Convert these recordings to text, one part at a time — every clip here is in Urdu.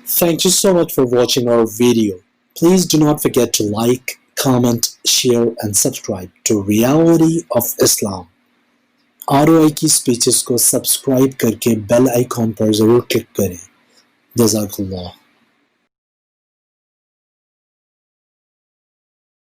Thank you so much for watching our video. Please do not forget to like, comment, share and subscribe to Reality of Islam. ROI کی سپیچز کو سبسکرائب کر کے بیل آئیکن پر ضرور کلک کریں. جزاک اللہ.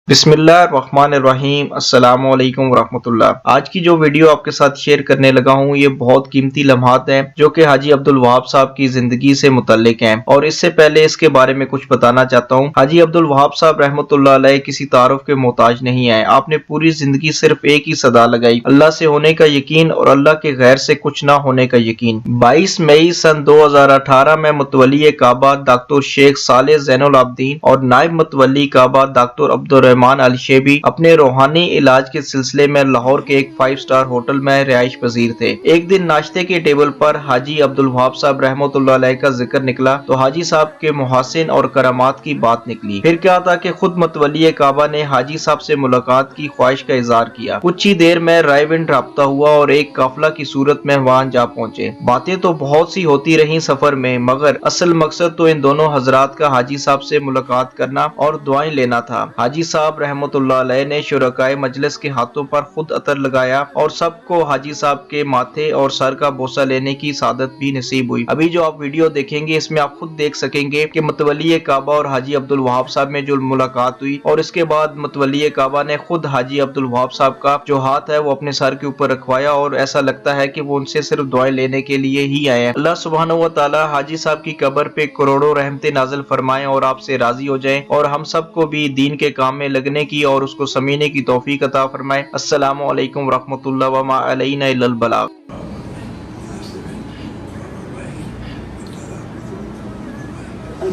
بسم اللہ الرحمن الرحیم. السلام علیکم ورحمۃ اللہ. آج کی جو ویڈیو آپ کے ساتھ شیئر کرنے لگا ہوں یہ بہت قیمتی لمحات ہیں جو کہ حاجی عبد الوہاب صاحب کی زندگی سے متعلق ہیں، اور اس سے پہلے اس کے بارے میں کچھ بتانا چاہتا ہوں. حاجی عبد الوہاب صاحب رحمۃ اللہ علیہ کسی تعارف کے محتاج نہیں ہیں. آپ نے پوری زندگی صرف ایک ہی صدا لگائی، اللہ سے ہونے کا یقین اور اللہ کے غیر سے کچھ نہ ہونے کا یقین. 22 مئی سن 2018 میں متولی کعبہ ڈاکٹر شیخ صالح زین العابدین اور نائب متولی کعبہ ڈاکٹر عبد الرحمان الشیبی اپنے روحانی علاج کے سلسلے میں لاہور کے ایک 5 سٹار ہوٹل میں رہائش پذیر تھے. ایک دن ناشتے کے ٹیبل پر حاجی عبد الوہاب صاحب رحمۃ اللہ علیہ کا ذکر نکلا تو حاجی صاحب کے محاسن اور کرامات کی بات نکلی. پھر کیا تھا کہ خود متولی کعبہ نے حاجی صاحب سے ملاقات کی خواہش کا اظہار کیا. کچھ ہی دیر میں رائے ونڈ رابطہ ہوا اور ایک قافلہ کی صورت میں وہاں جا پہنچے. باتیں تو بہت سی ہوتی رہیں سفر میں، مگر اصل مقصد تو ان دونوں حضرات کا حاجی صاحب سے ملاقات کرنا اور دعائیں لینا تھا. حاجی صاحب رحمۃ اللہ علیہ نے شرکائے مجلس کے ہاتھوں پر خود عطر لگایا اور سب کو حاجی صاحب کے ماتھے اور سر کا بوسہ لینے کی سعادت بھی نصیب ہوئی. ابھی جو آپ ویڈیو دیکھیں گے اس میں آپ خود دیکھ سکیں گے کہ متولی کعبہ اور حاجی عبد الوہاب صاحب میں جو ملاقات ہوئی، اور اس کے بعد متولی کعبہ نے خود حاجی عبد الوہاب صاحب کا جو ہاتھ ہے وہ اپنے سر کے اوپر رکھوایا، اور ایسا لگتا ہے کہ وہ ان سے صرف دعائیں لینے کے لیے ہی آئے ہیں. اللہ سبحانہ و تعالی حاجی صاحب کی قبر پہ کروڑوں رحمتیں نازل فرمائیں اور آپ سے راضی ہو جائیں، اور ہم سب کو بھی دین کے کام میں لگنے کی اور اس کو سمجھنے کی توفیق عطا فرمائے. السلام علیکم ورحمۃ اللہ وما علینا الا البلاغ.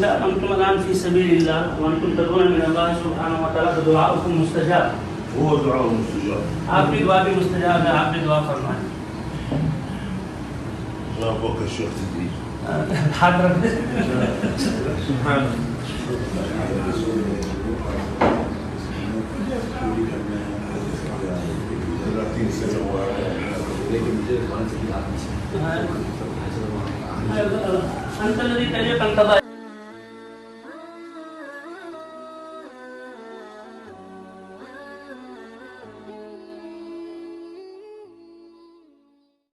أنتم الآن في سبيل الله وأنتم تدعون من الله سبحانه وتعالى فدعاؤكم مستجاب. هو دعاء مستجاب. آپ کی دعا بھی مستجاب ہے، آپ بھی دعا فرمائیں. ربك الشيخ تدريج. حضرت سبحان أنت الذي تليق القضاء.